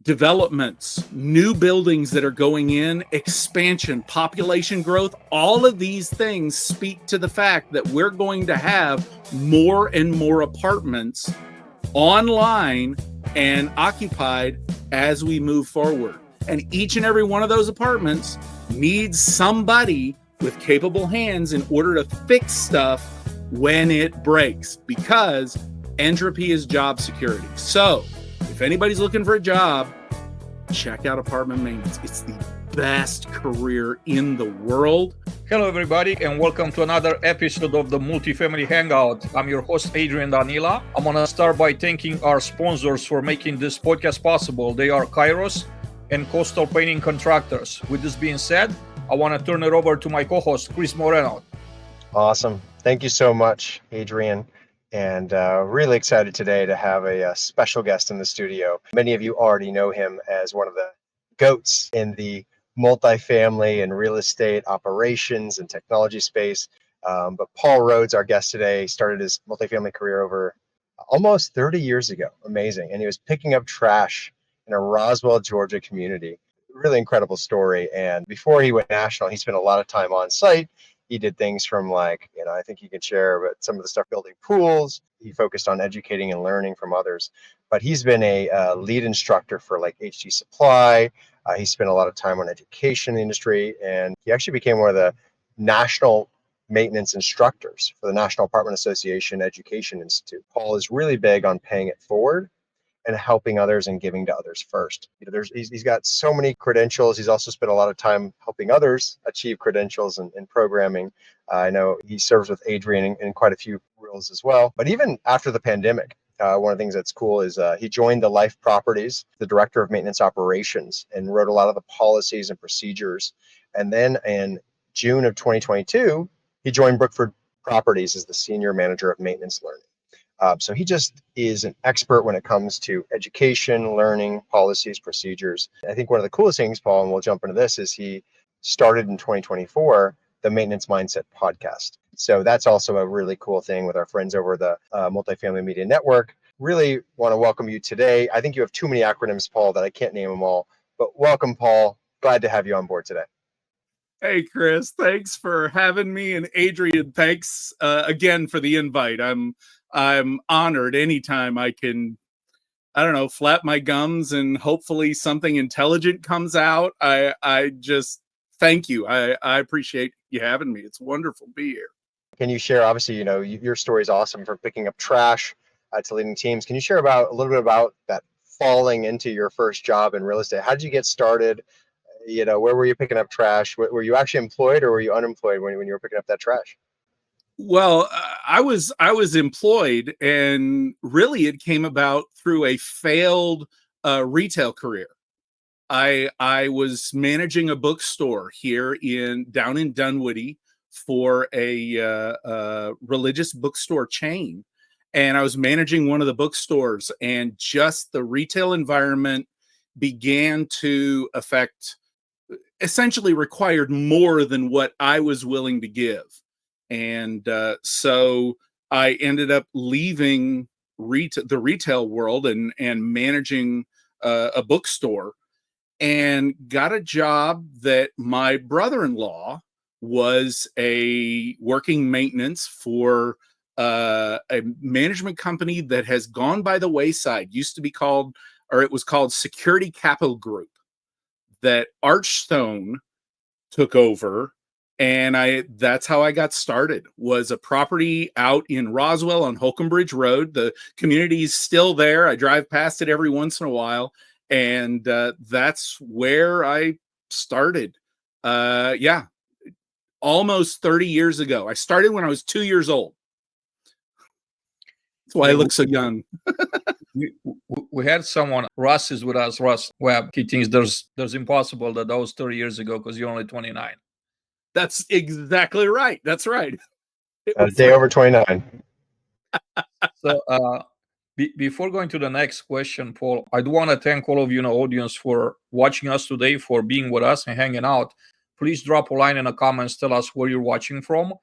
developments, new buildings that are going in, expansion, population growth, all of these things speak to the fact that we're going to have more and more apartments online and occupied as we move forward. And each and every one of those apartments needs somebody with capable hands in order to fix stuff when it breaks, because entropy is job security. So if anybody's looking for a job, check out apartment maintenance. It's the best career in the world. Hello, everybody, and welcome to another episode of the Multifamily Hangout. I'm your host, Adrian Danila. I'm going to start by thanking our sponsors for making this podcast possible. They are Kairos and Coastal Painting Contractors. With this being said, I want to turn it over to my co-host, Chris Moreno. Awesome. Thank you so much, Adrian. And really excited today to have a special guest in the studio. Many of you already know him as one of the GOATs in the multifamily and real estate operations and technology space. But Paul Rhodes, our guest today, started his multifamily career over almost 30 years ago. Amazing. And he was picking up trash in a Roswell, Georgia community. Really incredible story. And before he went national, he spent a lot of time on site. He did things from I think you can share, but some of the stuff building pools. He focused on educating and learning from others. But he's been a lead instructor for like HG Supply. He spent a lot of time on education in the industry, and he actually became one of the national maintenance instructors for the National Apartment Association Education Institute. Paul is really big on paying it forward and helping others and giving to others first. He's got so many credentials. He's also spent a lot of time helping others achieve credentials in programming. I know he serves with Adrian in quite a few roles as well. But even after the pandemic, one of the things that's cool is he joined the Life Properties, the director of maintenance operations, and wrote a lot of the policies and procedures. And then in June of 2022, he joined Brookfield Properties as the senior manager of maintenance learning. So he just is an expert when it comes to education, learning, policies, procedures. I think one of the coolest things, Paul, and we'll jump into this, is he started in 2024 the Maintenance Mindset podcast. So that's also a really cool thing with our friends over the Multifamily Media Network. Really want to welcome you today. I think you have too many acronyms, Paul, that I can't name them all. But welcome, Paul. Glad to have you on board today. Hey, Chris, thanks for having me. And Adrian, thanks again for the invite. I'm honored anytime I can, flap my gums and hopefully something intelligent comes out. I just thank you. I appreciate you having me. It's wonderful to be here. Can you share, obviously, your story is awesome, from picking up trash to leading teams. Can you share a little bit about that falling into your first job in real estate? How did you get started? Where were you picking up trash? Were you actually employed or were you unemployed when you were picking up that trash? Well, I was employed, and really it came about through a failed retail career. I was managing a bookstore here down in Dunwoody for a religious bookstore chain, and I was managing one of the bookstores, and just the retail environment began to essentially required more than what I was willing to give. And so I ended up leaving the retail world and managing a bookstore, and got a job that my brother-in-law was working maintenance for a management company that has gone by the wayside. It was called Security Capital Group, that Archstone took over. And that's how I got started, was a property out in Roswell on Holcomb Bridge Road. The community is still there. I drive past it every once in a while. And that's where I started. Almost 30 years ago. I started when I was 2 years old. That's why I look so young. We had someone, Russ is with us, Russ Webb. He thinks there's impossible that was 30 years ago because you're only 29. That's exactly right. That's right. A day over 29. So before going to the next question, Paul, I do want to thank all of you in the audience for watching us today, for being with us and hanging out. Please drop a line in the comments. Tell us where you're watching from.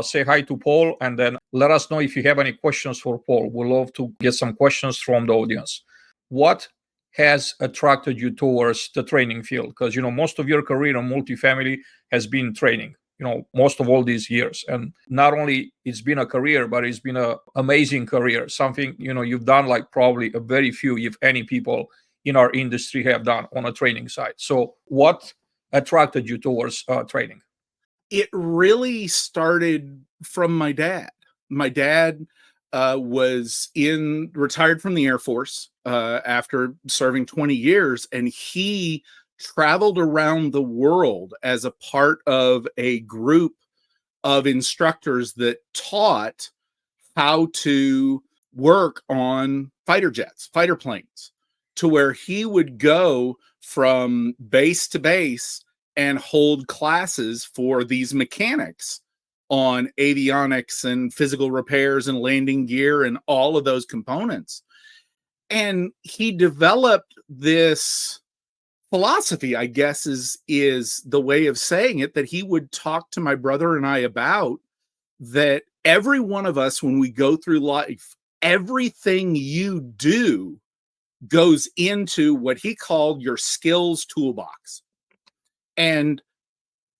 Say hi to Paul, and then let us know if you have any questions for Paul. We'd love to get some questions from the audience. What has attracted you towards the training field? Because, most of your career in multifamily has been training, most of all these years. And not only it's been a career, but it's been an amazing career, something, you've done like probably a very few, if any, people in our industry have done on a training side. So what attracted you towards training? It really started from my dad. My dad was retired from the Air Force after serving 20 years, and he traveled around the world as a part of a group of instructors that taught how to work on fighter jets, fighter planes, to where he would go from base to base and hold classes for these mechanics on avionics and physical repairs and landing gear and all of those components. And he developed this philosophy, I guess is the way of saying it, that he would talk to my brother and I about, that every one of us, when we go through life, everything you do goes into what he called your skills toolbox. And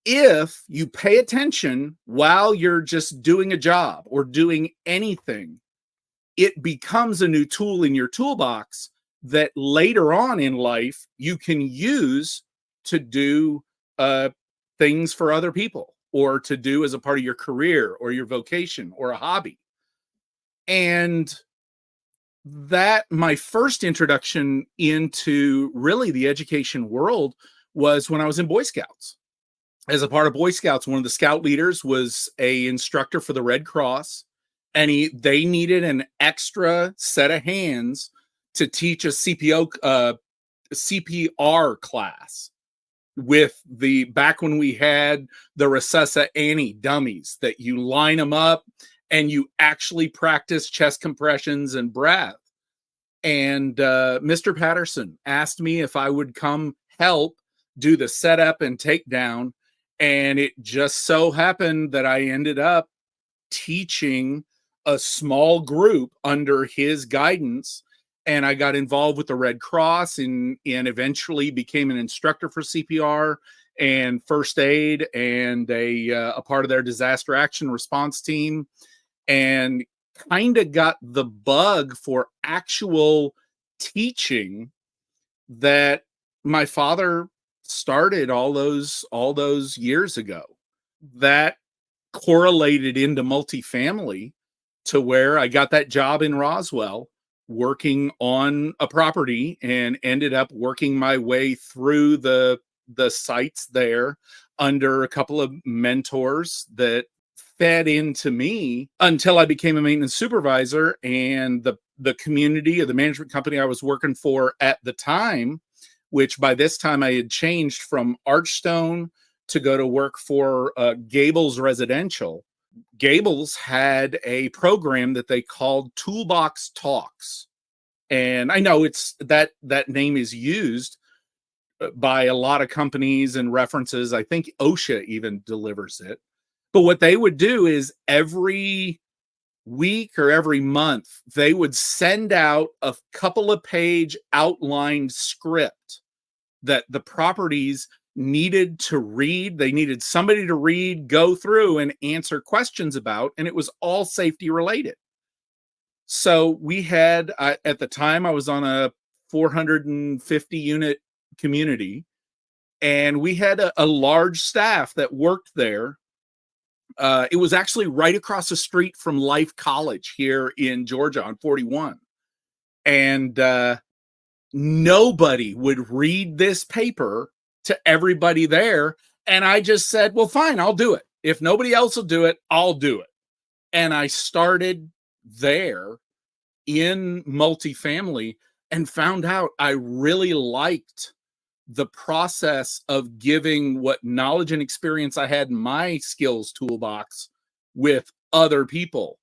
if you pay attention while you're just doing a job or doing anything, it becomes a new tool in your toolbox that later on in life you can use to do things for other people, or to do as a part of your career or your vocation or a hobby. And that my first introduction into really the education world was when I was in Boy Scouts. As a part of Boy Scouts, one of the scout leaders was a instructor for the Red Cross, and they needed an extra set of hands to teach a CPR class, with back when we had the Recessa Annie dummies that you line them up and you actually practice chest compressions and breath. And Mr. Patterson asked me if I would come help do the setup and takedown. And it just so happened that I ended up teaching a small group under his guidance. And I got involved with the Red Cross and eventually became an instructor for CPR and first aid and a part of their disaster action response team, and kind of got the bug for actual teaching that my father started all those years ago. That correlated into multifamily, to where I got that job in Roswell working on a property, and ended up working my way through the sites there under a couple of mentors that fed into me until I became a maintenance supervisor. And the community of the management company I was working for at the time, which by this time I had changed from Archstone to go to work for Gables Residential. Gables had a program that they called Toolbox Talks. And I know it's that name is used by a lot of companies and references. I think OSHA even delivers it. But what they would do is every week or every month, they would send out a couple of page outlined script that the properties needed to read. They needed somebody to read, go through, and answer questions about, and it was all safety related. So we had, at the time, I was on a 450 unit community, and we had a large staff that worked there. It was actually right across the street from Life College here in Georgia on 41. And nobody would read this paper to everybody there. And I just said, well, fine, I'll do it. If nobody else will do it, I'll do it. And I started there in multifamily and found out I really liked the process of giving what knowledge and experience I had in my skills toolbox with other people.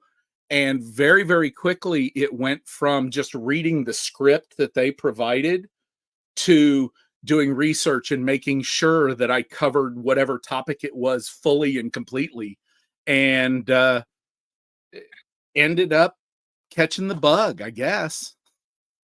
And very, very quickly, it went from just reading the script that they provided to doing research and making sure that I covered whatever topic it was fully and completely, and ended up catching the bug, I guess.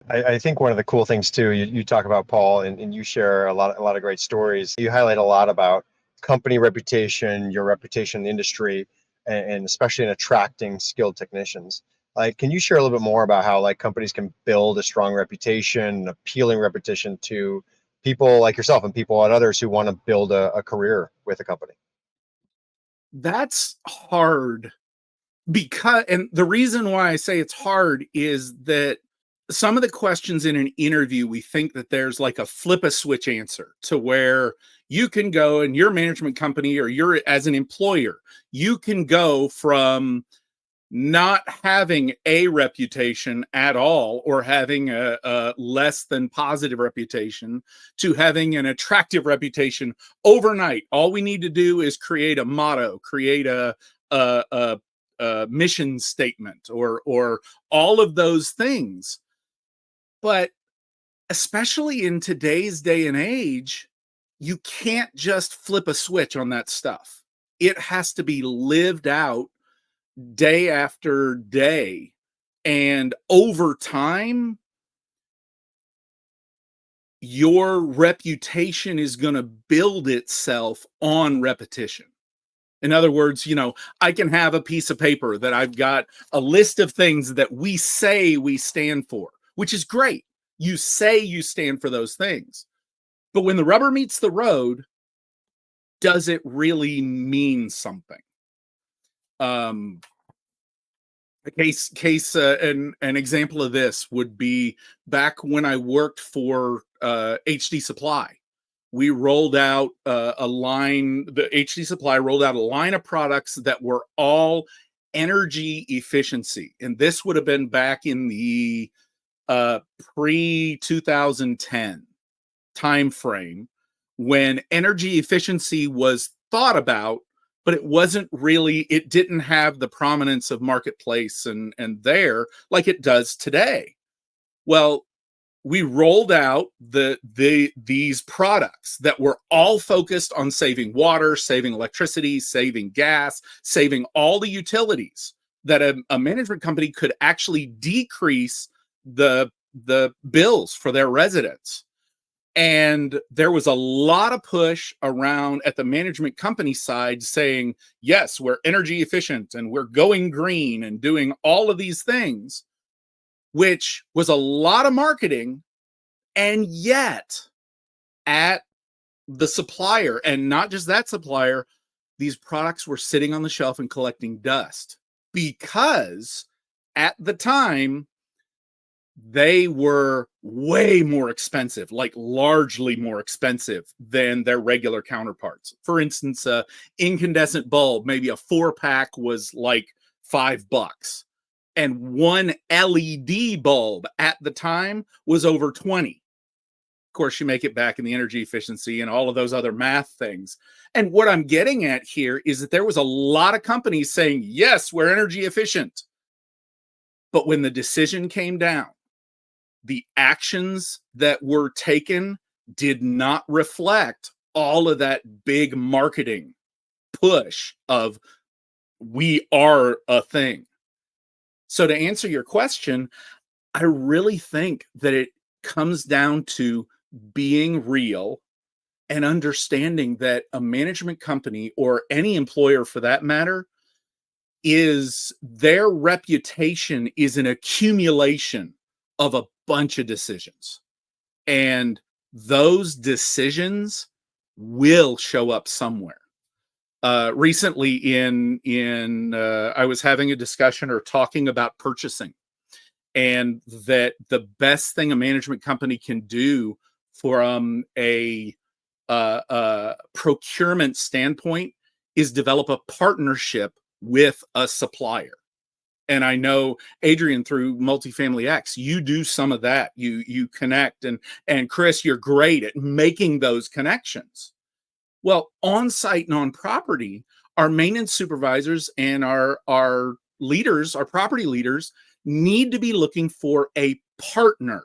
I think one of the cool things too, you talk about Paul, and you share a lot of great stories. You highlight a lot about company reputation, your reputation in the industry, and especially in attracting skilled technicians. Like, can you share a little bit more about how like companies can build a strong reputation, an appealing reputation to people like yourself and people and others who want to build a career with a company? That's hard because, and the reason why I say it's hard is that some of the questions in an interview, we think that there's like a flip a switch answer to where you can go and your management company or you're as an employer, you can go from not having a reputation at all or having a less than positive reputation to having an attractive reputation overnight. All we need to do is create a motto, create a mission statement, or all of those things. But especially in today's day and age, you can't just flip a switch on that stuff. It has to be lived out day after day. And over time, your reputation is going to build itself on repetition. In other words, I can have a piece of paper that I've got a list of things that we say we stand for, which is great. You say you stand for those things. But when the rubber meets the road, does it really mean something? An example of this would be back when I worked for HD Supply. We rolled out a line. The HD Supply rolled out a line of products that were all energy efficiency, and this would have been back in the pre-2010 time frame when energy efficiency was thought about, but it didn't have the prominence of marketplace and there like it does today. Well, we rolled out these products that were all focused on saving water, saving electricity, saving gas, saving all the utilities that a management company could actually decrease the bills for their residents. And there was a lot of push around at the management company side saying, yes, we're energy efficient and we're going green and doing all of these things, which was a lot of marketing. And yet at the supplier, and not just that supplier, these products were sitting on the shelf and collecting dust because at the time, they were way more expensive, like largely more expensive than their regular counterparts. For instance, incandescent bulb, maybe a 4-pack was like $5, and one LED bulb at the time was over 20. Of course, you make it back in the energy efficiency and all of those other math things. And what I'm getting at here is that there was a lot of companies saying, yes, we're energy efficient. But when the decision came down, the actions that were taken did not reflect all of that big marketing push of we are a thing. So to answer your question, I really think that it comes down to being real and understanding that a management company or any employer for that matter is their reputation is an accumulation of a bunch of decisions, and those decisions will show up somewhere. Recently in I was having a discussion or talking about purchasing, and that the best thing a management company can do from a procurement standpoint is develop a partnership with a supplier. And I know, Adrian, through Multifamily X, you do some of that. You connect, and Chris, you're great at making those connections. Well, on site and on property, our maintenance supervisors and our leaders, our property leaders, need to be looking for a partner.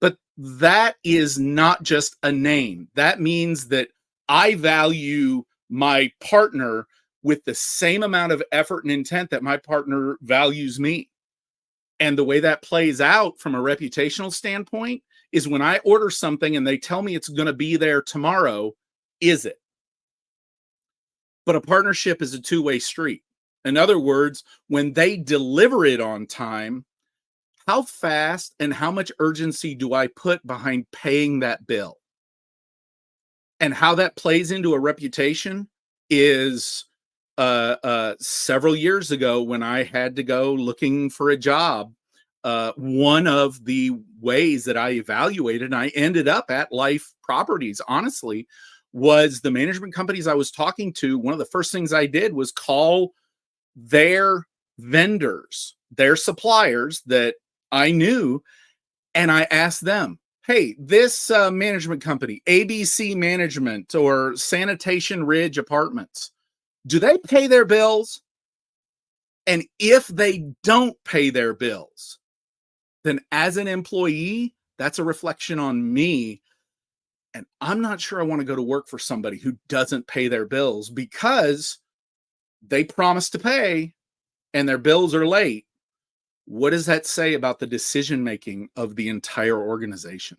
But that is not just a name. That means that I value my partner with the same amount of effort and intent that my partner values me. And the way that plays out from a reputational standpoint is when I order something and they tell me it's going to be there tomorrow, is it? But a partnership is a two-way street. In other words, when they deliver it on time, how fast and how much urgency do I put behind paying that bill? And how that plays into a reputation is several years ago when I had to go looking for a job. One of the ways that I evaluated, and I ended up at Life Properties, honestly, was the management companies I was talking to. One of the first things I did was call their vendors, their suppliers that I knew, and I asked them, hey, this management company, ABC Management or Sanitation Ridge Apartments, do they pay their bills? And if they don't pay their bills, then as an employee, that's a reflection on me. And I'm not sure I want to go to work for somebody who doesn't pay their bills because they promised to pay and their bills are late. What does that say about the decision-making of the entire organization?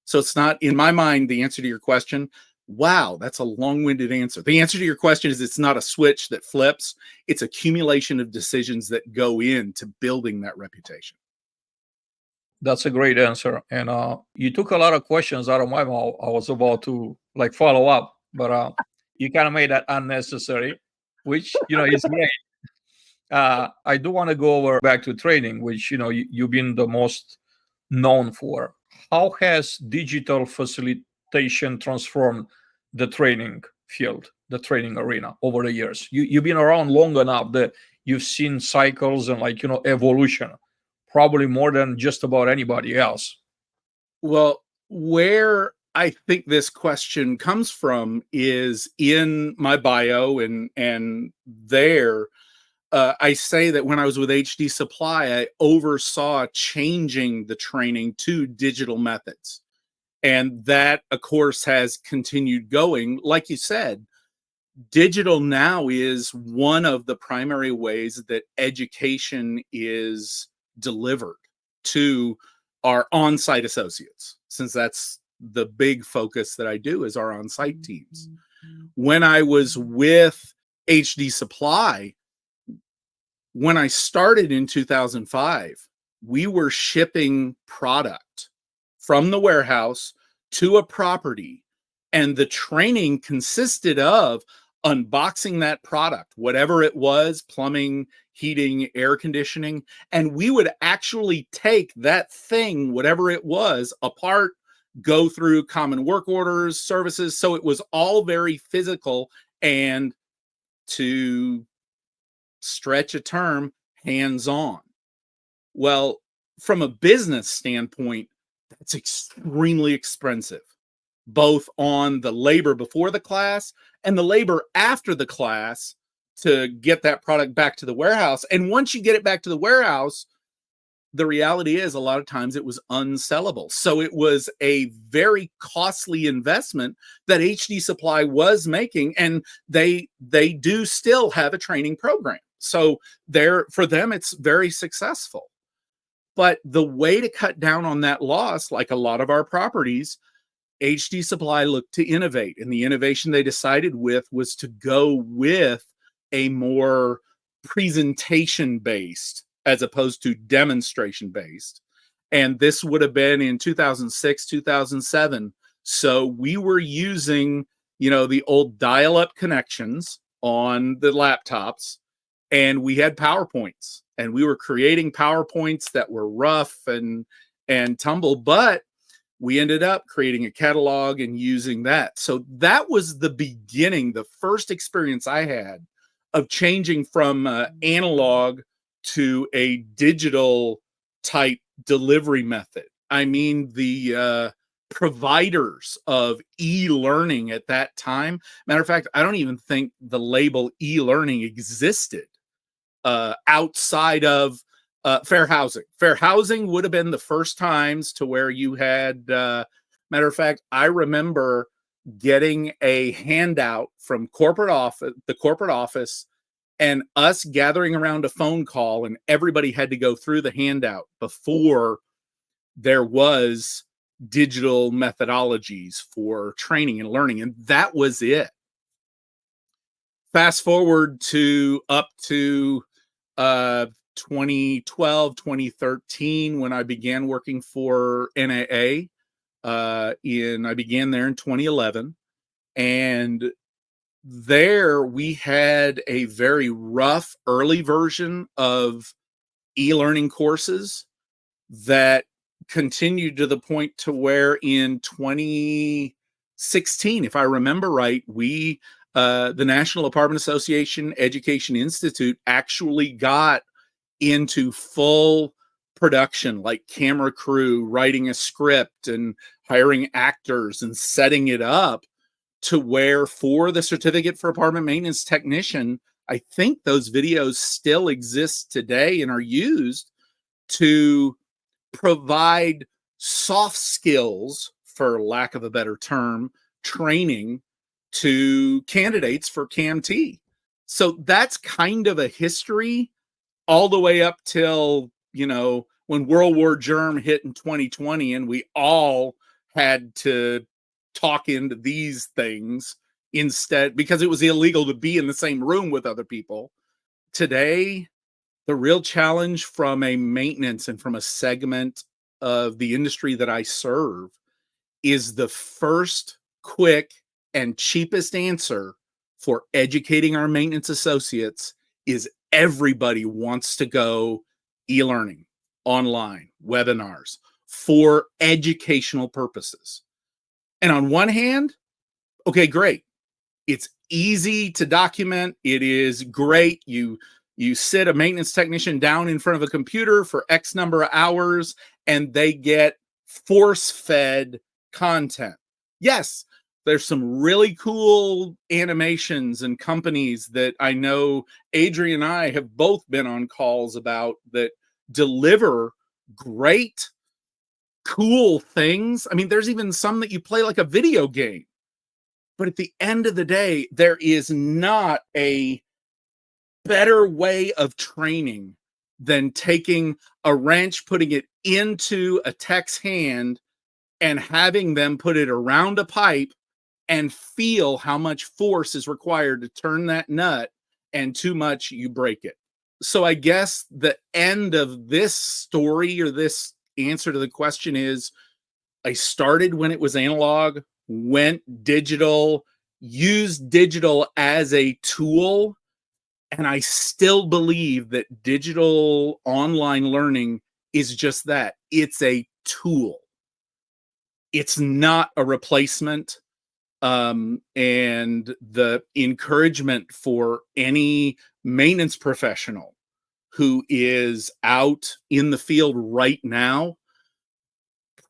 So it's not, in my mind, the answer to your question. Wow, that's a long-winded answer. The answer to your question is it's not a switch that flips. It's accumulation of decisions that go into building that reputation. That's a great answer. And you took a lot of questions out of my mouth. I was about to follow up, but you kind of made that unnecessary, which, is great. I do want to go over back to training, which, you've been the most known for. How has digital facilitation transformed the training field, the training arena over the years? You've been around long enough that you've seen cycles and evolution, probably more than just about anybody else. Well, where I think this question comes from is in my bio, and there I say that when I was with HD Supply, I oversaw changing the training to digital methods. And that, of course, has continued going. Like you said, digital now is one of the primary ways that education is delivered to our on-site associates, since that's the big focus that I do is our on-site teams. When I was with HD Supply, when I started in 2005, we were shipping product from the warehouse to a property, and the training consisted of unboxing that product, whatever it was, plumbing, heating, air conditioning, and we would actually take that thing, whatever it was, apart, go through common work orders, services. So it was all very physical and, to stretch a term, hands-on. Well, from a business standpoint, that's extremely expensive, both on the labor before the class and the labor after the class to get that product back to the warehouse. And once you get it back to the warehouse, the reality is a lot of times it was unsellable. So it was a very costly investment that HD Supply was making, and they do still have a training program. So for them, it's very successful. But the way to cut down on that loss, like a lot of our properties, HD Supply looked to innovate. And the innovation they decided with was to go with a more presentation-based as opposed to demonstration-based. And this would have been in 2006, 2007. So we were using, the old dial-up connections on the laptops, and we had PowerPoints, and we were creating PowerPoints that were rough and tumble, but we ended up creating a catalog and using that. So that was the beginning, the first experience I had of changing from analog to a digital type delivery method. I mean, the providers of e-learning at that time, matter of fact, I don't even think the label e-learning existed outside of fair housing. Fair housing would have been the first times to where you had, matter of fact, I remember getting a handout from the corporate office, and us gathering around a phone call, and everybody had to go through the handout before there was digital methodologies for training and learning. And that was it. Fast forward to up to 2012, 2013, when I began working for NAA. I began there in 2011. And there we had a very rough early version of e-learning courses that continued to the point to where in 2016, if I remember right, the National Apartment Association Education Institute actually got into full production, like camera crew, writing a script and hiring actors and setting it up, to where for the certificate for apartment maintenance technician, I think those videos still exist today and are used to provide soft skills, for lack of a better term, training to candidates for CAMT. So that's kind of a history all the way up till, when World War Germ hit in 2020 and we all had to talk into these things instead because it was illegal to be in the same room with other people. Today, the real challenge from a maintenance and from a segment of the industry that I serve is the first quick and cheapest answer for educating our maintenance associates is everybody wants to go e-learning, online, webinars for educational purposes. And on one hand, okay, great. It's easy to document. It is great. You sit a maintenance technician down in front of a computer for X number of hours and they get force-fed content. Yes, there's some really cool animations and companies that I know Adrian and I have both been on calls about that deliver great, cool things. I mean, there's even some that you play like a video game. But at the end of the day, there is not a better way of training than taking a wrench, putting it into a tech's hand, and having them put it around a pipe and feel how much force is required to turn that nut, and too much, you break it. So I guess the end of this story, or this answer to the question, is I started when it was analog, went digital, used digital as a tool, and I still believe that digital online learning is just that. It's a tool. It's not a replacement. And the encouragement for any maintenance professional who is out in the field right now,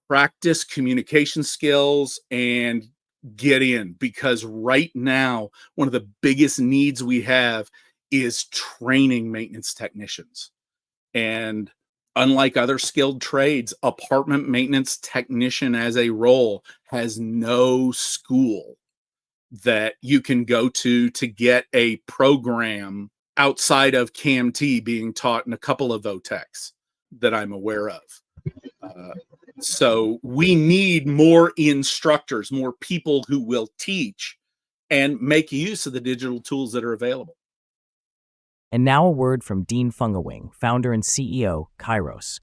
practice communication skills and get in, because right now, one of the biggest needs we have is training maintenance technicians. And unlike other skilled trades, apartment maintenance technician as a role has no school that you can go to get a program outside of CAMT being taught in a couple of VOTECs that I'm aware of. So we need more instructors, more people who will teach and make use of the digital tools that are available. And now a word from Dean Fungawing, founder and CEO, Kairos.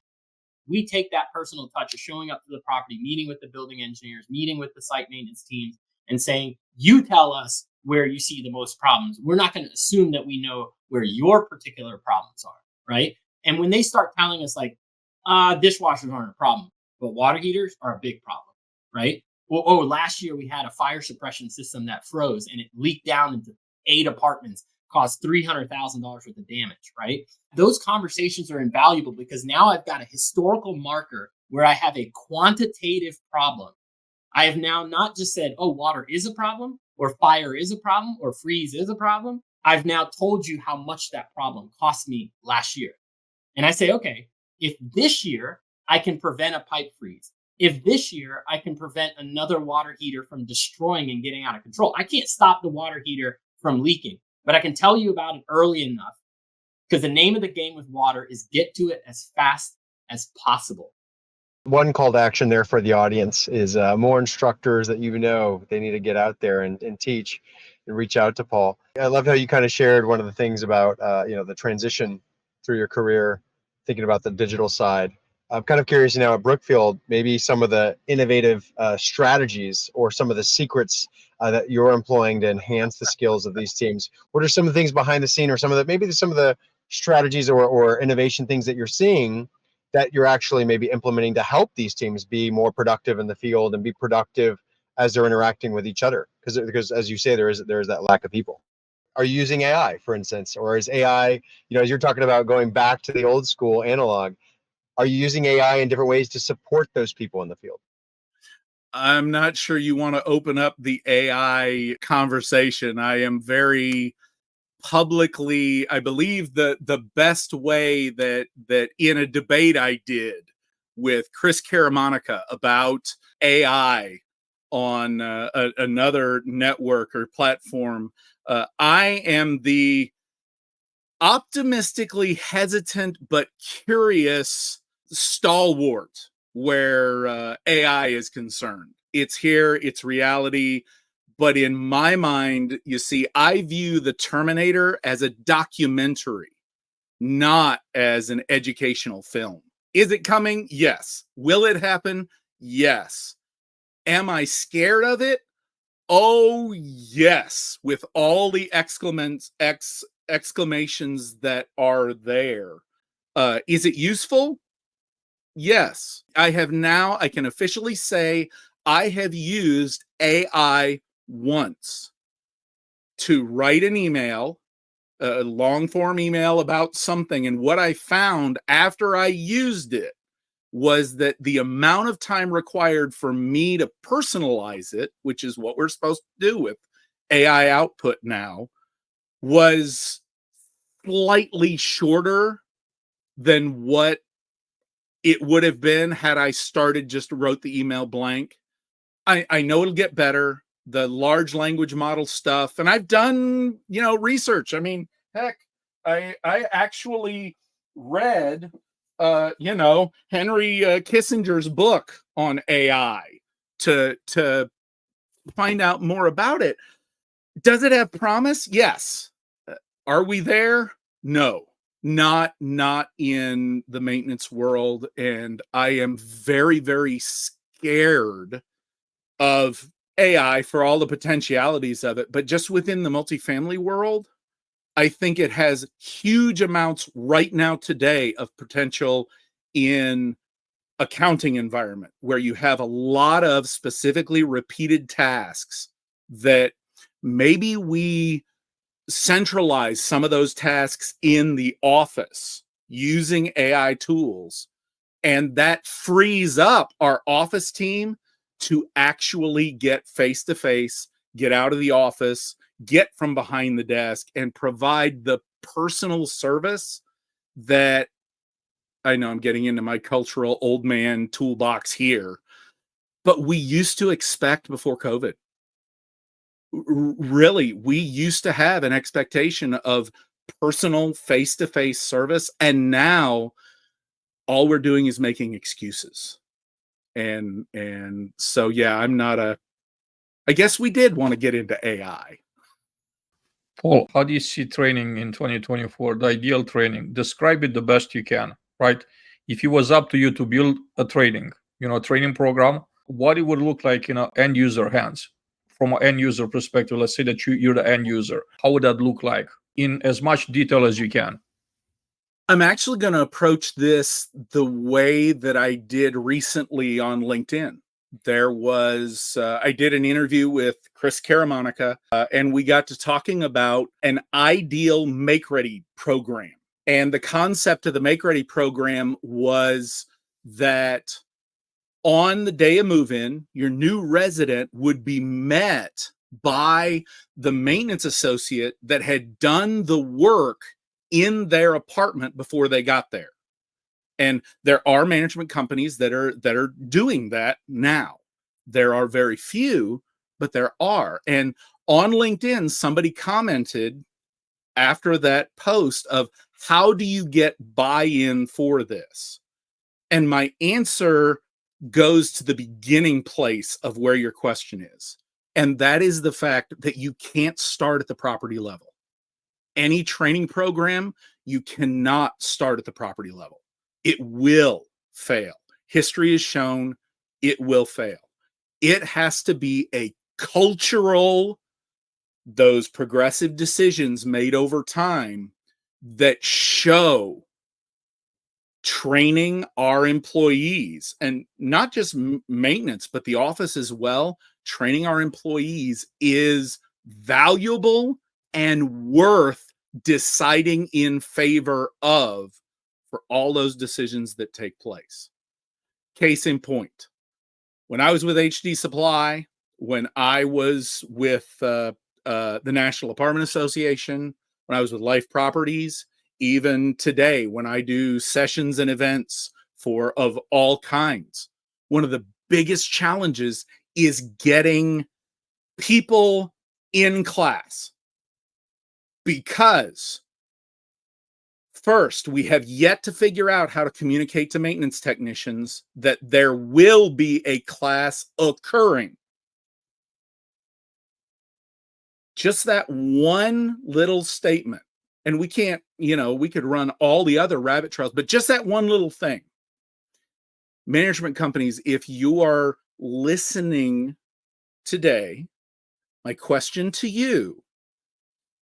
We take that personal touch of showing up to the property, meeting with the building engineers, meeting with the site maintenance teams, and saying, you tell us where you see the most problems. We're not going to assume that we know where your particular problems are, right? And when they start telling us like, dishwashers aren't a problem, but water heaters are a big problem, right? Well, last year we had a fire suppression system that froze and it leaked down into 8 apartments, caused $300,000 worth of damage, right? Those conversations are invaluable because now I've got a historical marker where I have a quantitative problem. I have now not just said, oh, water is a problem, or fire is a problem, or freeze is a problem. I've now told you how much that problem cost me last year. And I say, okay, if this year I can prevent a pipe freeze, if this year I can prevent another water heater from destroying and getting out of control, I can't stop the water heater from leaking, But I can tell you about it early enough, because the name of the game with water is get to it as fast as possible. One call to action there for the audience is more instructors that they need to get out there and teach and reach out to Paul. I love how you kind of shared one of the things about the transition through your career, thinking about the digital side. I'm kind of curious now at Brookfield, maybe some of the innovative strategies or some of the secrets that you're employing to enhance the skills of these teams. What are some of the things behind the scene, or some of the strategies or innovation things that you're seeing that you're actually maybe implementing to help these teams be more productive in the field and be productive as they're interacting with each other? Because as you say, there is that lack of people. Are you using AI, for instance, or is AI, as you're talking about going back to the old school analog, are you using AI in different ways to support those people in the field? I'm not sure you want to open up the AI conversation. I am very publicly, I believe the best way that in a debate I did with Chris Caramonica about AI on another network or platform, I am the optimistically hesitant but curious stalwart where AI is concerned. It's here, it's reality. But in my mind, you see, I view the Terminator as a documentary, not as an educational film. Is it coming? Yes. Will it happen? Yes. Am I scared of it? Oh, yes. With all the exclamations that are there. Is it useful? Yes. I can officially say I have used AI once to write an email, a long form email about something. And what I found after I used it was that the amount of time required for me to personalize it, which is what we're supposed to do with AI output now, was slightly shorter than what it would have been had I just wrote the email blank. I know it'll get better. The large language model stuff, and I've done, research. I mean, heck, I actually read, Henry Kissinger's book on AI to find out more about it. Does it have promise? Yes. Are we there? No, not in the maintenance world, and I am very, very scared of AI for all the potentialities of it, but just within the multifamily world, I think it has huge amounts right now today of potential in accounting environment where you have a lot of specifically repeated tasks that maybe we centralize some of those tasks in the office using AI tools, and that frees up our office team to actually get face to face, get out of the office, get from behind the desk, and provide the personal service that I know I'm getting into my cultural old man toolbox here, but we used to expect before COVID. Really, we used to have an expectation of personal face to face service, and now all we're doing is making excuses. And so, yeah, I guess we did want to get into AI. Paul, how do you see training in 2024, the ideal training? Describe it the best you can, right? If it was up to you to build a training program, what it would look like in an end user hands, from an end user perspective. Let's say that you're the end user. How would that look like in as much detail as you can? I'm actually going to approach this the way that I did recently on LinkedIn. I did an interview with Chris Caramonica, and we got to talking about an ideal Make Ready program. And the concept of the Make Ready program was that on the day of move-in, your new resident would be met by the maintenance associate that had done the work in their apartment before they got there. And there are management companies that are doing that now. There are very few, but there are. And on LinkedIn, somebody commented after that post of how do you get buy-in for this? And my answer goes to the beginning place of where your question is. And that is the fact that you can't start at the property level. Any training program, you cannot start at the property level. It will fail. History has shown it will fail. It has to be a cultural, those progressive decisions made over time that show training our employees, and not just maintenance, but the office as well. Training our employees is valuable and worth deciding in favor of for all those decisions that take place. Case in point, when I was with HD Supply, when I was with the National Apartment Association, when I was with Life Properties, even today when I do sessions and events of all kinds, one of the biggest challenges is getting people in class. Because first, we have yet to figure out how to communicate to maintenance technicians that there will be a class occurring. Just that one little statement. And we can't, we could run all the other rabbit trails, but just that one little thing. Management companies, if you are listening today, my question to you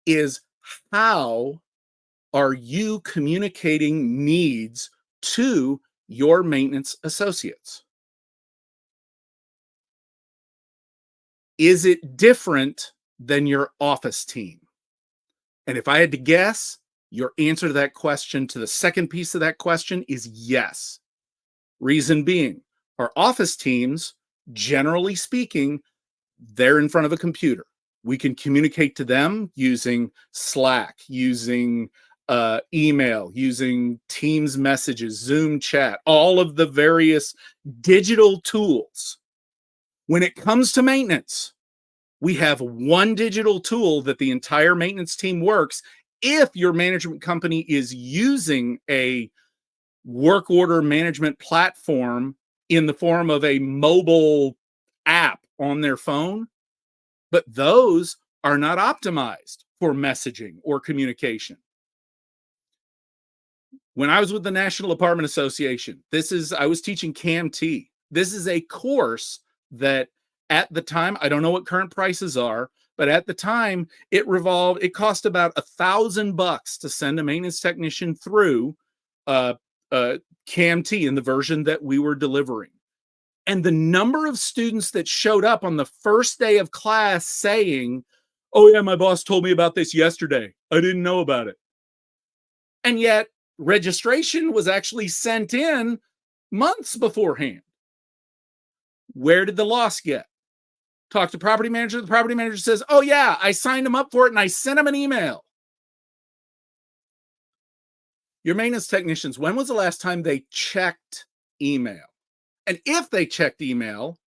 is, how are you communicating needs to your maintenance associates? Is it different than your office team? And if I had to guess, your answer to that question, to the second piece of that question, is yes. Reason being, our office teams, generally speaking, they're in front of a computer. We can communicate to them using Slack, using email, using Teams messages, Zoom chat, all of the various digital tools. When it comes to maintenance, we have one digital tool that the entire maintenance team works. If your management company is using a work order management platform in the form of a mobile app on their phone, but those are not optimized for messaging or communication. When I was with the National Apartment Association, I was teaching CAMT. This is a course that at the time, I don't know what current prices are, but at the time it cost about $1,000 to send a maintenance technician through CAMT in the version that we were delivering. And the number of students that showed up on the first day of class saying, "Oh yeah, my boss told me about this yesterday. I didn't know about it." And yet registration was actually sent in months beforehand. Where did the loss get? Talk to property manager. The property manager says, "Oh yeah, I signed him up for it and I sent him an email." Your maintenance technicians, when was the last time they checked email? And if they checked email,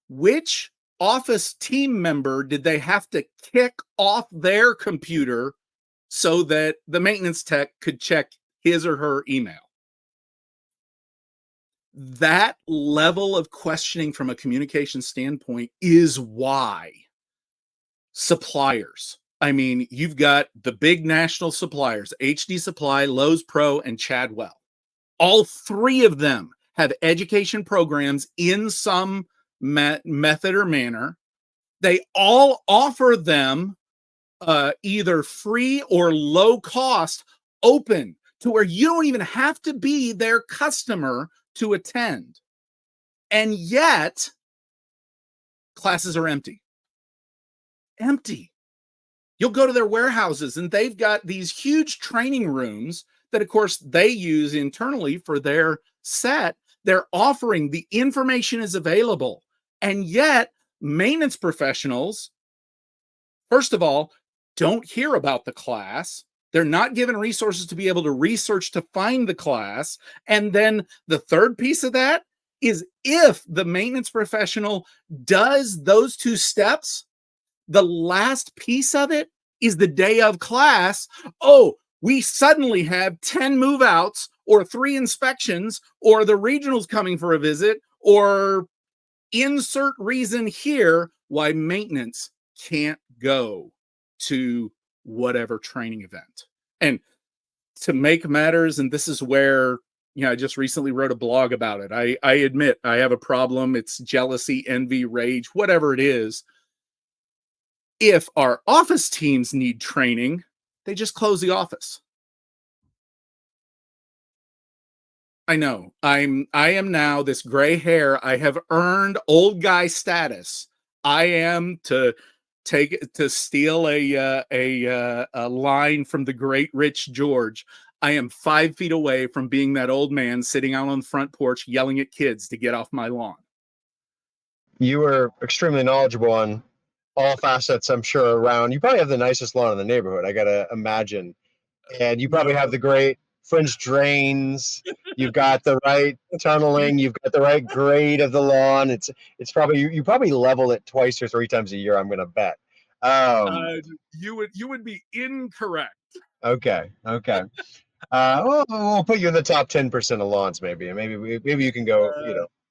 which office team member did they have to kick off their computer so that the maintenance tech could check his or her email? That level of questioning from a communication standpoint is why suppliers, you've got the big national suppliers, HD Supply, Lowe's Pro, and Chadwell. All three of them have education programs in some method or manner. They all offer them either free or low cost, open, to where you don't even have to be their customer to attend. And yet, classes are empty. Empty. You'll go to their warehouses and they've got these huge training rooms that, of course, they use internally for their set. They're offering, the information is available. And yet, maintenance professionals, first of all, don't hear about the class. They're not given resources to be able to research to find the class. And then the third piece of that is, if the maintenance professional does those two steps, the last piece of it is the day of class, oh, we suddenly have 10 move outs or 3 inspections or the regional's coming for a visit or insert reason here why maintenance can't go to whatever training event. And to make matters, and this is where, I just recently wrote a blog about it. I admit I have a problem. It's jealousy, envy, rage, whatever it is. If our office teams need training, they just close the office. I know. I am now this gray hair. I have earned old guy status. I am, to steal a line from the great Rich George, I am 5 feet away from being that old man sitting out on the front porch yelling at kids to get off my lawn. You were extremely knowledgeable on all facets, I'm sure, around. You probably have the nicest lawn in the neighborhood, I gotta imagine. And you probably have the great French drains. You've got the right tunneling. You've got the right grade of the lawn. It's probably you probably level it twice or 3 times a year, I'm gonna bet. You would be incorrect. Okay. We'll put you in the top 10% of lawns, maybe. Maybe you can go.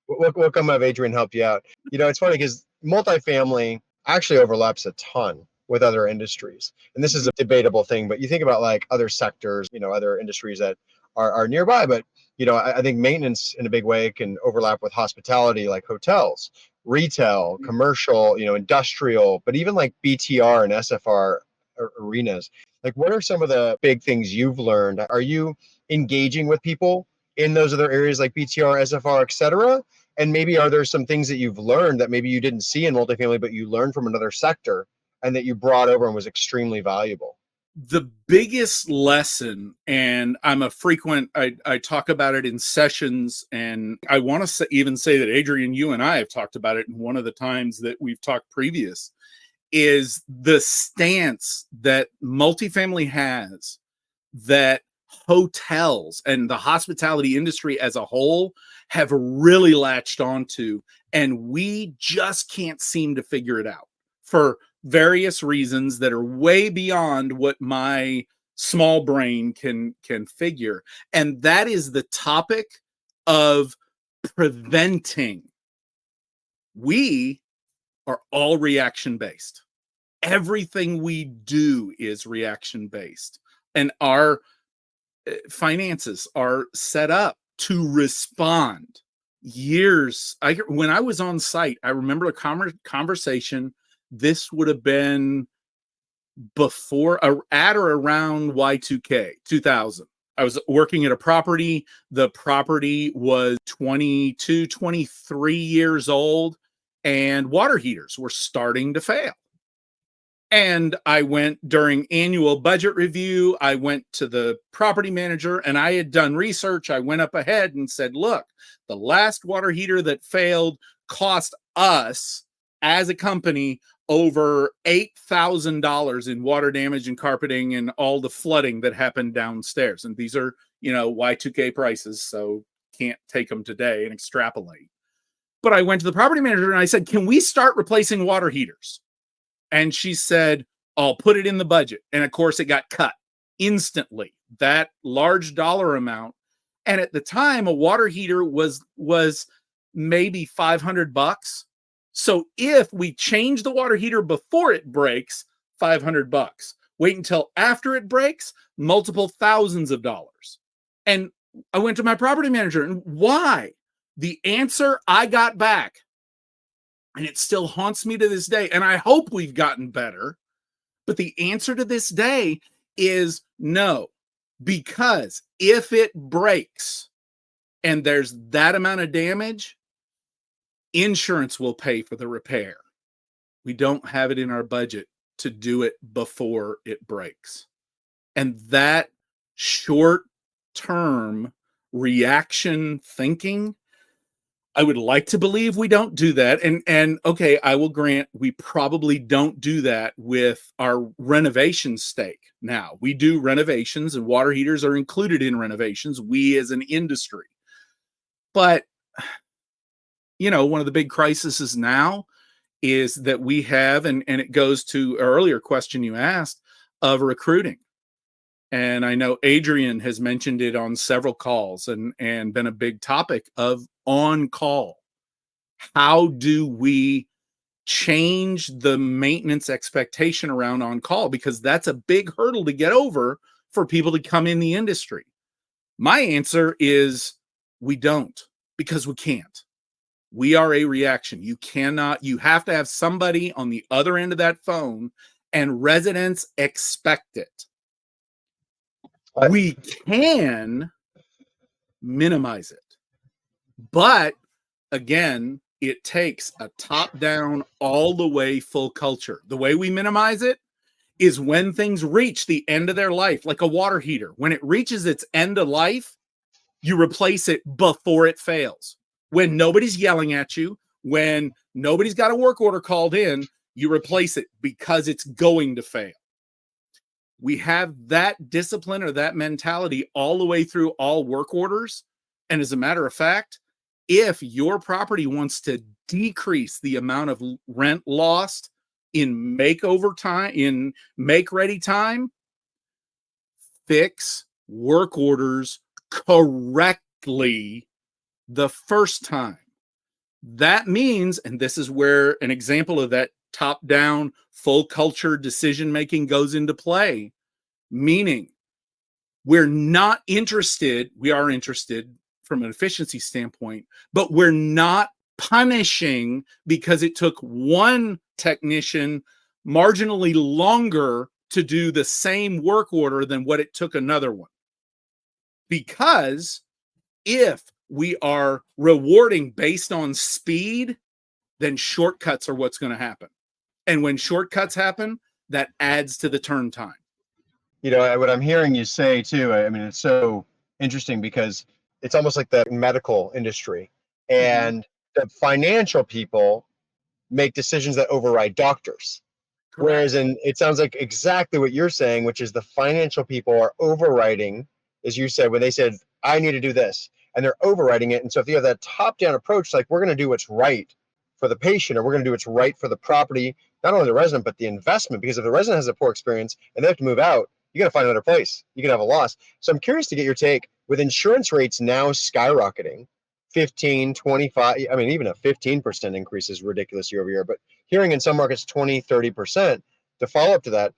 We'll come have Adrian help you out. It's funny because multifamily actually overlaps a ton with other industries, and this is a debatable thing. But you think about like other sectors, other industries that are nearby. But I think maintenance in a big way can overlap with hospitality, like hotels, retail, commercial, industrial, but even like BTR and SFR arenas. Like, what are some of the big things you've learned? Are you engaging with people in those other areas like BTR, SFR, et cetera? And maybe are there some things that you've learned that maybe you didn't see in multifamily, but you learned from another sector and that you brought over and was extremely valuable? The biggest lesson, and I'm a frequent, I talk about it in sessions, and I want to even say that Adrian, you and I have talked about it in one of the times that we've talked previous, is the stance that multifamily has, that hotels and the hospitality industry as a whole have really latched onto, and we just can't seem to figure it out for various reasons that are way beyond what my small brain can figure. And that is the topic of preventing. We are all reaction based. Everything we do is reaction based, and our finances are set up to respond. When I was on site, I remember a conversation. This would have been at or around Y2K 2000. I was working at a property. The property was 22, 23 years old, and water heaters were starting to fail. And I went during annual budget review. I went to the property manager, and I had done research. I went up ahead and said, look, the last water heater that failed cost us as a company over $8,000 in water damage and carpeting and all the flooding that happened downstairs. And these are, Y2K prices, so can't take them today and extrapolate. But I went to the property manager and I said, can we start replacing water heaters? And she said, I'll put it in the budget. And of course, it got cut instantly, that large dollar amount. And at the time, a water heater was maybe $500. So if we change the water heater before it breaks, $500. Wait until after it breaks, multiple thousands of dollars. And I went to my property manager, and why? The answer I got back, and it still haunts me to this day, and I hope we've gotten better, but the answer to this day is no, because if it breaks and there's that amount of damage, insurance will pay for the repair. We don't have it in our budget to do it before it breaks. And that short-term reaction thinking, I would like to believe we don't do that. And okay, I will grant we probably don't do that with our renovation stake. Now, we do renovations, and water heaters are included in renovations, we as an industry. But, one of the big crises now is that we have, and it goes to an earlier question you asked, of recruiting. And I know Adrian has mentioned it on several calls and been a big topic of on call. How do we change the maintenance expectation around on call? Because that's a big hurdle to get over for people to come in the industry. My answer is we don't, because we can't. We are a reaction. You have to have somebody on the other end of that phone, and residents expect it. We can minimize it, but again, it takes a top-down, all the way full culture. The way we minimize it is when things reach the end of their life, like a water heater. When it reaches its end of life, you replace it before it fails. When nobody's yelling at you, when nobody's got a work order called in, you replace it because it's going to fail. We have that discipline or that mentality all the way through all work orders. And as a matter of fact, if your property wants to decrease the amount of rent lost in makeover time, in make-ready time, fix work orders correctly the first time. That means, and this is where an example of that top-down, full culture decision-making goes into play, meaning we are interested from an efficiency standpoint, but we're not punishing because it took one technician marginally longer to do the same work order than what it took another one. Because if we are rewarding based on speed, then shortcuts are what's going to happen. And when shortcuts happen, that adds to the turn time. You know, what I'm hearing you say too, I mean, it's so interesting because it's almost like the medical industry, and the financial people make decisions that override doctors. Correct. Whereas it sounds like exactly what you're saying, which is the financial people are overriding, as you said, when they said, I need to do this, and they're overriding it. And so if you have that top-down approach, like we're going to do what's right for the patient, or we're going to do what's right for the property, not only the resident, but the investment, because if the resident has a poor experience and they have to move out, you got to find another place. You can have a loss. So I'm curious to get your take with insurance rates now skyrocketing, 15, 25, I mean, even a 15% increase is ridiculous year over year, but hearing in some markets 20, 30%, to follow up to that,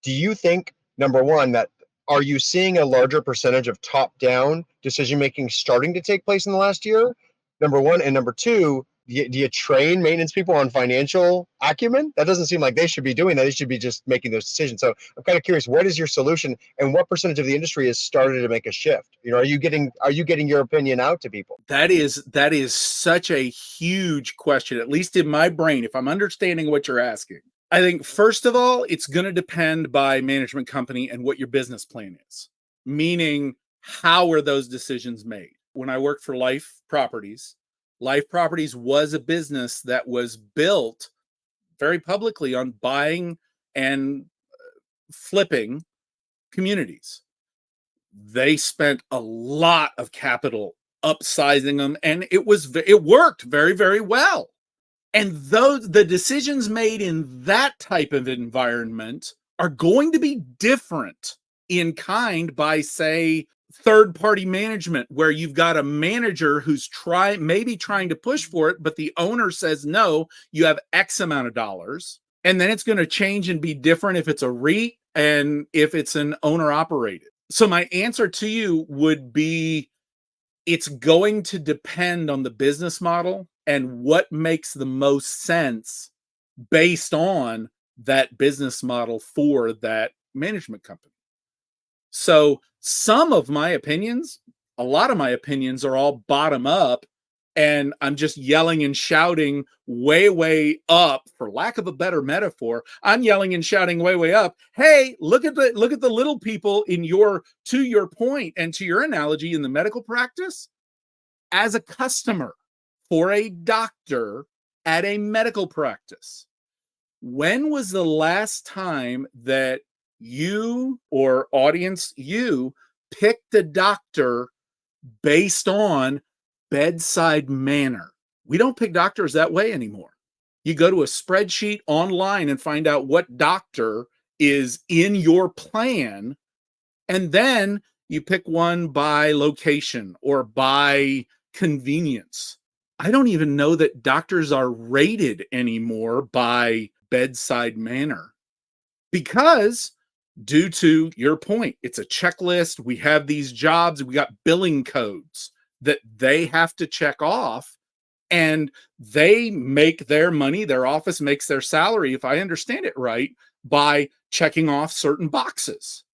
do you think, number one, that are you seeing a larger percentage of top-down decision-making starting to take place in the last year? Number one. And number two, do you train maintenance people on financial acumen? That doesn't seem like they should be doing that. They should be just making those decisions. So I'm kind of curious, what is your solution, and what percentage of the industry has started to make a shift? You know, are you getting your opinion out to people? That is such a huge question, at least in my brain, if I'm understanding what you're asking. I think, first of all, it's going to depend by management company and what your business plan is, meaning how are those decisions made? When I worked for Life Properties was a business that was built very publicly on buying and flipping communities. They spent a lot of capital upsizing them, and it worked very, very well. And the decisions made in that type of environment are going to be different in kind by, say, third-party management, where you've got a manager who's maybe trying to push for it, but the owner says, no, you have X amount of dollars. And then it's going to change and be different if it's a REIT and if it's an owner-operated. So my answer to you would be, it's going to depend on the business model and what makes the most sense based on that business model for that management company. So some of my opinions, a lot of my opinions are all bottom up, and I'm just yelling and shouting way, way up, for lack of a better metaphor. I'm yelling and shouting way, way up. Hey, look at the little people to your point and to your analogy in the medical practice. As a customer for a doctor at a medical practice, when was the last time that you or audience, you picked a doctor based on bedside manner? We don't pick doctors that way anymore. You go to a spreadsheet online and find out what doctor is in your plan, and then you pick one by location or by convenience. I don't even know that doctors are rated anymore by bedside manner because, due to your point, it's a checklist. We have these jobs, we got billing codes that they have to check off, and they make their money, their office makes their salary, if I understand it right, by checking off certain boxes.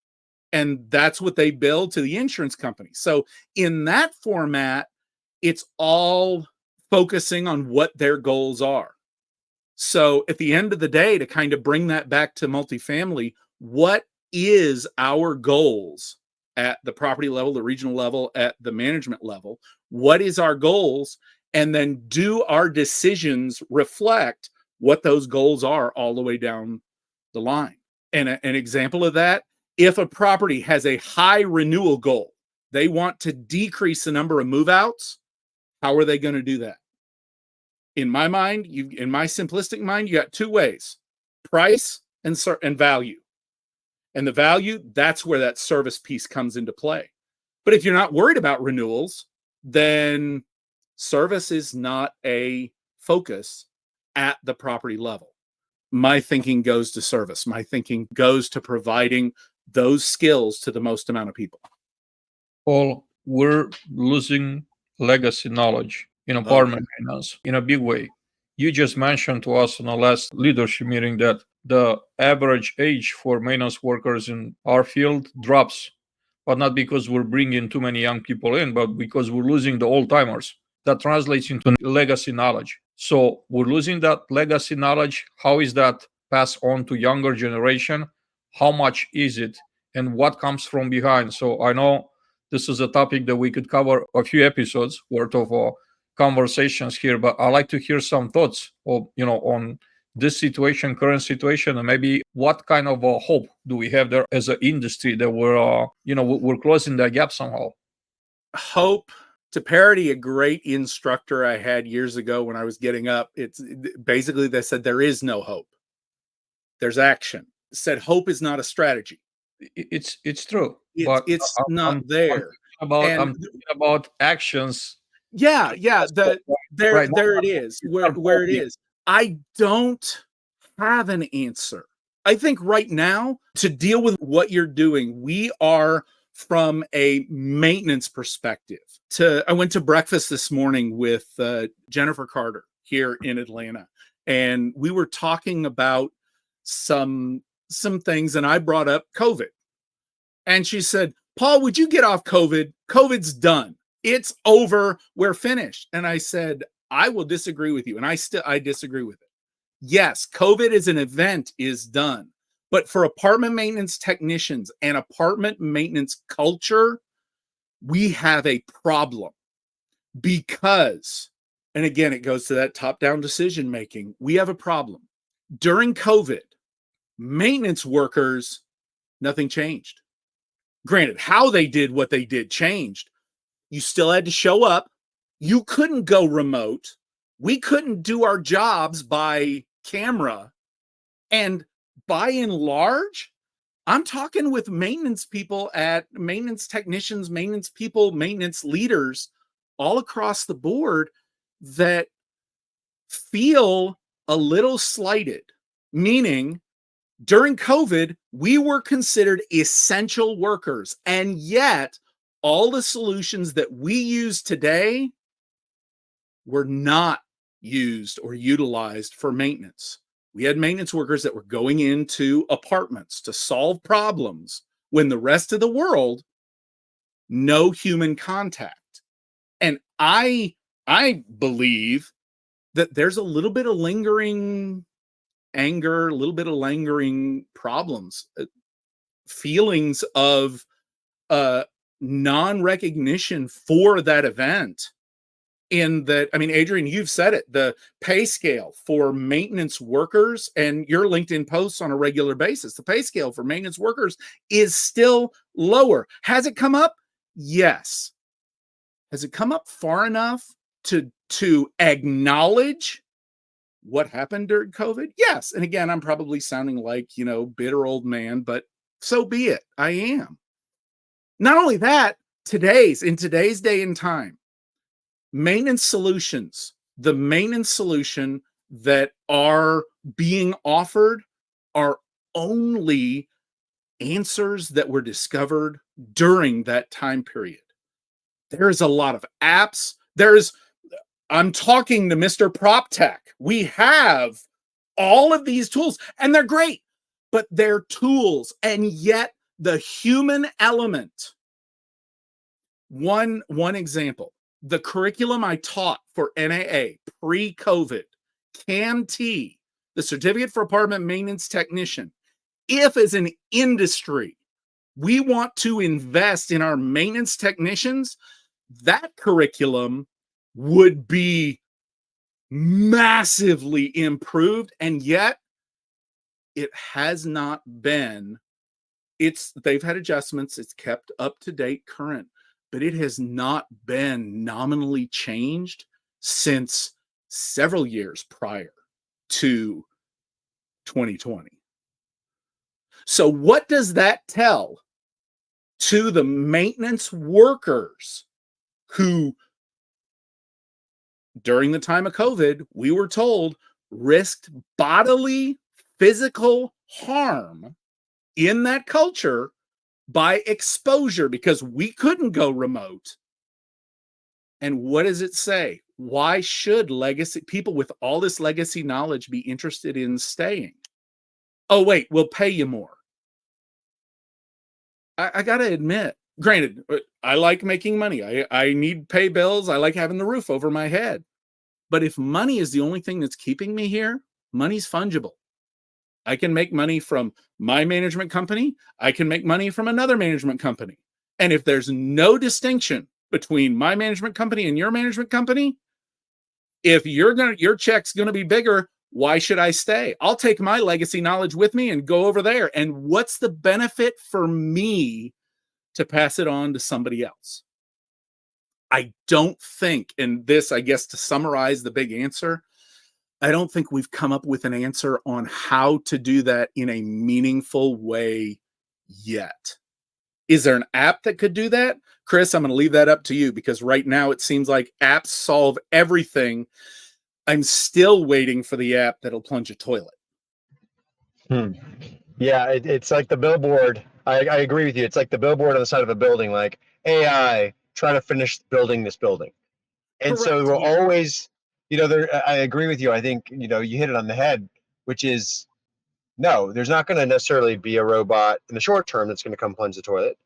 And that's what they bill to the insurance company. So in that format, it's all focusing on what their goals are. So at the end of the day, to kind of bring that back to multifamily, what is our goals at the property level, the regional level, at the management level? What is our goals? And then do our decisions reflect what those goals are all the way down the line? And an example of that, if a property has a high renewal goal, they want to decrease the number of move-outs, how are they going to do that? In my mind, in my simplistic mind, you got two ways: price and value. And the value, that's where that service piece comes into play. But if you're not worried about renewals, then service is not a focus at the property level. My thinking goes to service. My thinking goes to providing those skills to the most amount of people. Paul, we're losing legacy knowledge in apartment finance in a big way. You just mentioned to us in our last leadership meeting that the average age for maintenance workers in our field drops, but not because we're bringing too many young people in, but because we're losing the old timers. That translates into legacy knowledge. So we're losing that legacy knowledge. How is that passed on to younger generation? How much is it, and what comes from behind? So I know this is a topic that we could cover a few episodes worth of conversations here, but I'd like to hear some thoughts of, on this situation, current situation, and maybe what kind of hope do we have there as an industry that we're closing that gap somehow. Hope, to parody a great instructor I had years ago when I was getting up, it's basically, they said there is no hope. There's action. It said hope is not a strategy. It's true, but it's not there. I'm thinking about actions. Yeah. There it is. Where it is. I don't have an answer. I think right now, to deal with what you're doing, we are, from a maintenance perspective. I went to breakfast this morning with Jennifer Carter here in Atlanta, and we were talking about some things, and I brought up COVID. And she said, Paul, would you get off COVID? COVID's done. It's over. We're finished. And I said, I will disagree with you. And I disagree with it. Yes, COVID as an event is done. But for apartment maintenance technicians and apartment maintenance culture, we have a problem because, and again, it goes to that top-down decision making. We have a problem. During COVID, maintenance workers, nothing changed. Granted, how they did what they did changed. You still had to show up. You couldn't go remote. We couldn't do our jobs by camera. And by and large, I'm talking with maintenance people, at maintenance technicians, maintenance people, maintenance leaders all across the board that feel a little slighted, meaning during COVID, we were considered essential workers. And yet all the solutions that we use today were not used or utilized for maintenance. We had maintenance workers that were going into apartments to solve problems when the rest of the world, no human contact. And I believe that there's a little bit of lingering anger, a little bit of lingering problems, feelings of non-recognition for that event. In that, I mean, Adrian, you've said it, the pay scale for maintenance workers, and your LinkedIn posts on a regular basis, the pay scale for maintenance workers is still lower. Has it come up? Yes. Has it come up far enough to acknowledge what happened during COVID? Yes. And again, I'm probably sounding like, bitter old man, but so be it. I am. Not only that, in today's day and time, maintenance solutions, the maintenance solution that are being offered are only answers that were discovered during that time period. There's a lot of apps. I'm talking to Mr. PropTech. We have all of these tools and they're great, but they're tools. And yet the human element, one example, the curriculum I taught for NAA pre-COVID, CAMT, the Certificate for Apartment Maintenance Technician, if as an industry, we want to invest in our maintenance technicians, that curriculum would be massively improved. And yet it has not been. They've had adjustments. It's kept up to date, current, but it has not been nominally changed since several years prior to 2020. So what does that tell to the maintenance workers who, during the time of COVID, we were told risked bodily physical harm in that culture by exposure because we couldn't go remote? And what does it say? Why should people with all this legacy knowledge be interested in staying? Oh, wait, we'll pay you more. I got to admit, granted, I like making money. I need to pay bills. I like having the roof over my head. But if money is the only thing that's keeping me here, money's fungible. I can make money from my management company. I can make money from another management company. And if there's no distinction between my management company and your management company, if your check's going to be bigger, why should I stay? I'll take my legacy knowledge with me and go over there. And what's the benefit for me to pass it on to somebody else? I don't think, and this, I guess, to summarize the big answer, I don't think we've come up with an answer on how to do that in a meaningful way yet. Is there an app that could do that? Chris, I'm going to leave that up to you because right now it seems like apps solve everything. I'm still waiting for the app that'll plunge a toilet. Yeah, it's like the billboard. I agree with you. It's like the billboard on the side of a building, like AI trying to finish building this building. And Correct, so we're yeah. always, I agree with you. I think, you hit it on the head, which is no, there's not going to necessarily be a robot in the short term that's going to come plunge the toilet.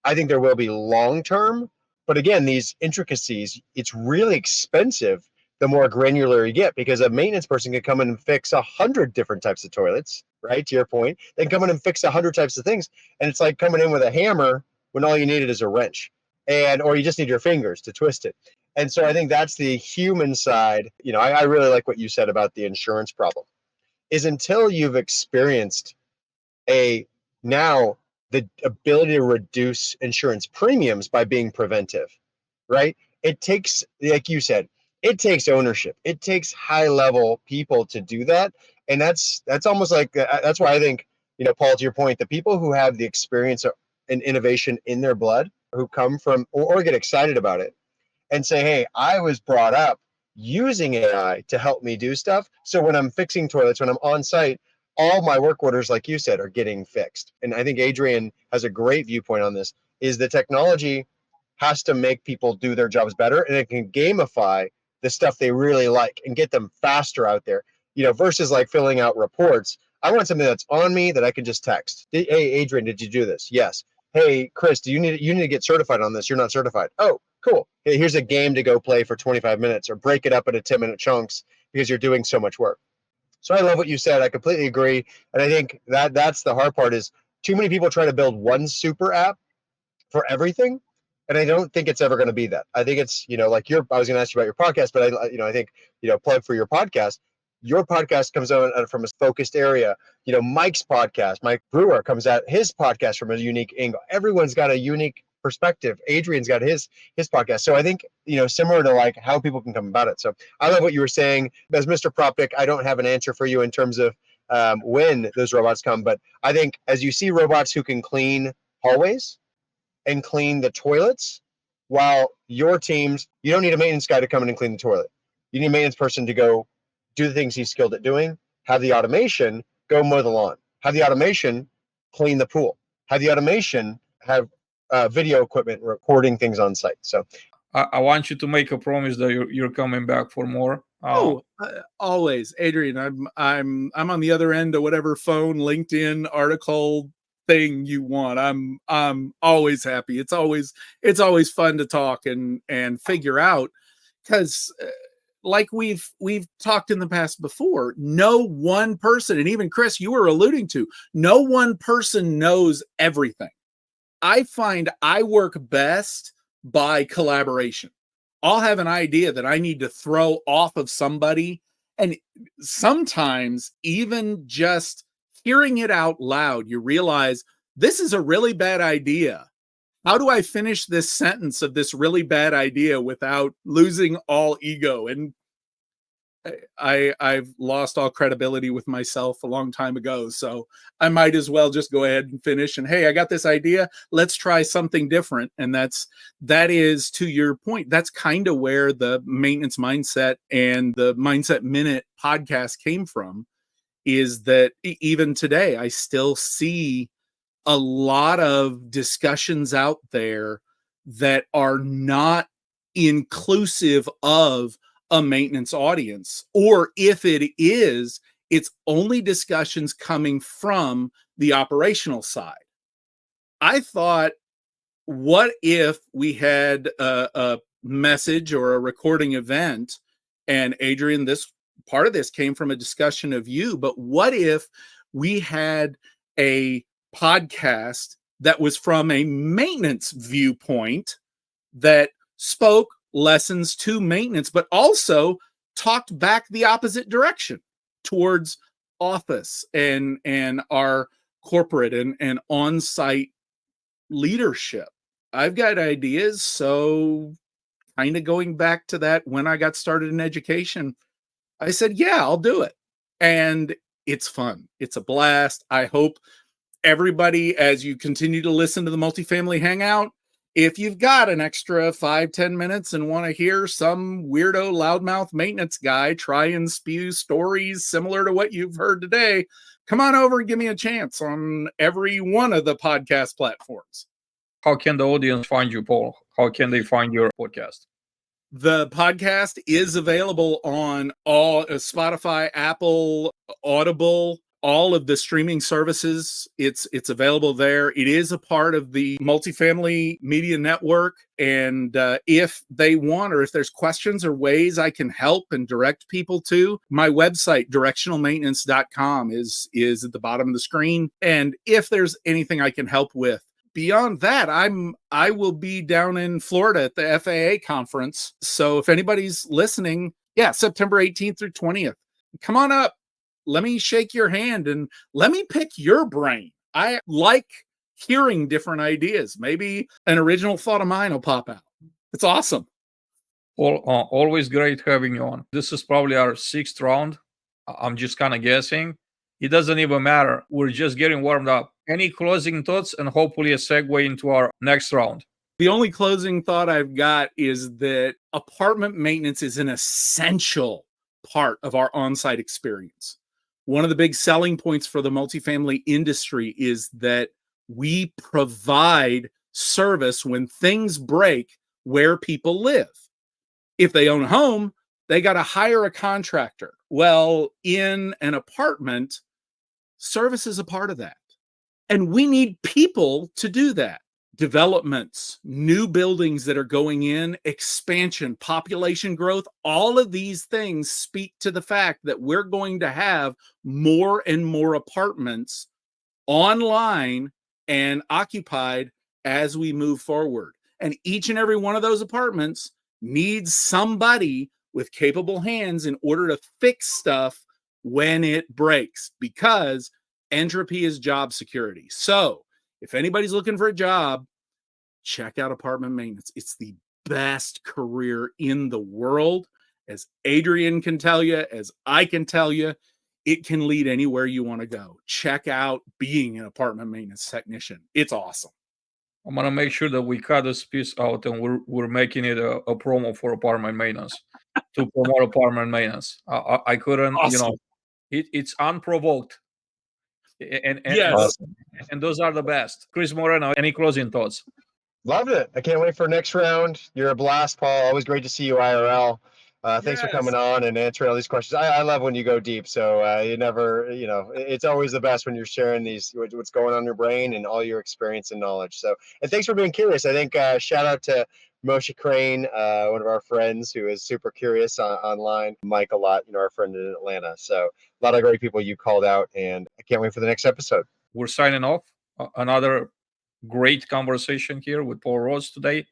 I think there will be long term, but again, these intricacies, it's really expensive the more granular you get because a maintenance person can come in and fix 100 different types of toilets, right? To your point, they can come in and fix 100 types of things. And it's like coming in with a hammer when all you needed is a wrench or you just need your fingers to twist it. And so I think that's the human side. I really like what you said about the insurance problem is until you've experienced the ability to reduce insurance premiums by being preventive, right? It takes, like you said, it takes ownership. It takes high level people to do that. And that's almost like, that's why I think, Paul, to your point, the people who have the experience and innovation in their blood, who come from or get excited about it and say, hey, I was brought up using AI to help me do stuff. So when I'm fixing toilets, when I'm on site, all my work orders, like you said, are getting fixed. And I think Adrian has a great viewpoint on this, is the technology has to make people do their jobs better and it can gamify the stuff they really like and get them faster out there, versus like filling out reports. I want something that's on me that I can just text. Hey, Adrian, did you do this? Yes. Hey, Chris, you need to get certified on this. You're not certified. Oh, cool. Hey, here's a game to go play for 25 minutes or break it up into 10-minute chunks because you're doing so much work. So I love what you said. I completely agree. And I think that's the hard part is too many people try to build one super app for everything. And I don't think it's ever going to be that. I think it's, like I was going to ask you about your podcast, but I think, plug for your podcast. Your podcast comes out from a focused area. Mike's podcast, Mike Brewer, comes out his podcast from a unique angle. Everyone's got a unique perspective. Adrian's got his podcast. So I think, similar to like how people can come about it. So I love what you were saying. As Mr. Proptic, I don't have an answer for you in terms of when those robots come, but I think as you see robots who can clean hallways and clean the toilets, while your teams, you don't need a maintenance guy to come in and clean the toilet. You need a maintenance person to go do the things he's skilled at doing, have the automation go mow the lawn, have the automation clean the pool, have the automation have video equipment recording things on site. So I want you to make a promise that you're coming back for more. Always, Adrian. I'm on the other end of whatever phone, LinkedIn article thing you want. I'm always happy. It's always fun to talk and figure out, because like we've talked in the past before, no one person, and even Chris, you were alluding to, no one person knows everything. I find I work best by collaboration. I'll have an idea that I need to throw off of somebody, and sometimes even just hearing it out loud, you realize this is a really bad idea. How do I finish this sentence of this really bad idea without losing all ego? And I've lost all credibility with myself a long time ago, so I might as well just go ahead and finish. And hey, I got this idea. Let's try something different. And that is, to your point, that's kind of where the maintenance mindset and the Mindset Minute podcast came from. Is that even today, I still see a lot of discussions out there that are not inclusive of a maintenance audience, or if it is, it's only discussions coming from the operational side. I thought, what if we had a message or a recording event, and Adrian, this part of this came from a discussion of you, but what if we had a podcast that was from a maintenance viewpoint that spoke lessons to maintenance, but also talked back the opposite direction towards office and our corporate and on-site leadership? I've got ideas. So kind of going back to that, when I got started in education, I said, yeah, I'll do it. And it's fun. It's a blast. I hope everybody, as you continue to listen to the Multifamily Hangout, if you've got an extra 5-10 minutes and want to hear some weirdo loudmouth maintenance guy try and spew stories similar to what you've heard today, come on over and give me a chance on every one of the podcast platforms. How can the audience find you, Paul? How can they find your podcast? The podcast is available on all Spotify, Apple, Audible, all of the streaming services. It's available there. It is a part of the Multifamily Media Network. And if they want, or if there's questions or ways I can help and direct people to, my website, directionalmaintenance.com, is at the bottom of the screen. And if there's anything I can help with, beyond that, I will be down in Florida at the FAA conference. So if anybody's listening, September 18th through 20th, come on up. Let me shake your hand and let me pick your brain. I like hearing different ideas. Maybe an original thought of mine will pop out. It's awesome. Well, always great having you on. This is probably our 6th round. I'm just kind of guessing. It doesn't even matter. We're just getting warmed up. Any closing thoughts, and hopefully a segue into our next round? The only closing thought I've got is that apartment maintenance is an essential part of our on-site experience. One of the big selling points for the multifamily industry is that we provide service when things break where people live. If they own a home, they got to hire a contractor. Well, in an apartment, service is a part of that. And we need people to do that. Developments, new buildings that are going in, expansion, population growth, all of these things speak to the fact that we're going to have more and more apartments online and occupied as we move forward. And each and every one of those apartments needs somebody with capable hands in order to fix stuff when it breaks, because entropy is job security. So if anybody's looking for a job, check out apartment maintenance. It's the best career in the world. As Adrian can tell you, as I can tell you, it can lead anywhere you want to go. Check out being an apartment maintenance technician. It's awesome. I'm gonna make sure that we cut this piece out and we're making it a promo for apartment maintenance to promote apartment maintenance. I couldn't, Awesome. It's unprovoked, and Yes. and those are the best. Chris Moreno, any closing thoughts? Loved it. I can't wait for next round. You're a blast, Paul. Always great to see you IRL. Thanks for Yes. coming on and answering all these questions. I love when you go deep. So you never, it's always the best when you're sharing these, what's going on in your brain and all your experience and knowledge. So, and thanks for being curious. I think shout out to Moshe Crane, one of our friends who is super curious online. Mike a lot, our friend in Atlanta. So a lot of great people you called out, and I can't wait for the next episode. We're signing off. Another great conversation here with Paul Rhodes today.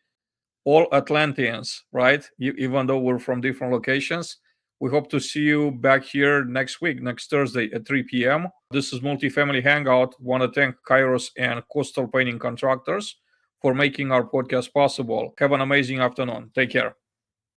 All Atlanteans, right? Even though we're from different locations, we hope to see you back here next week, next Thursday at 3 p.m. This is Multifamily Hangout. Want to thank Kairos and Coastal Painting Contractors for making our podcast possible. Have an amazing afternoon. Take care.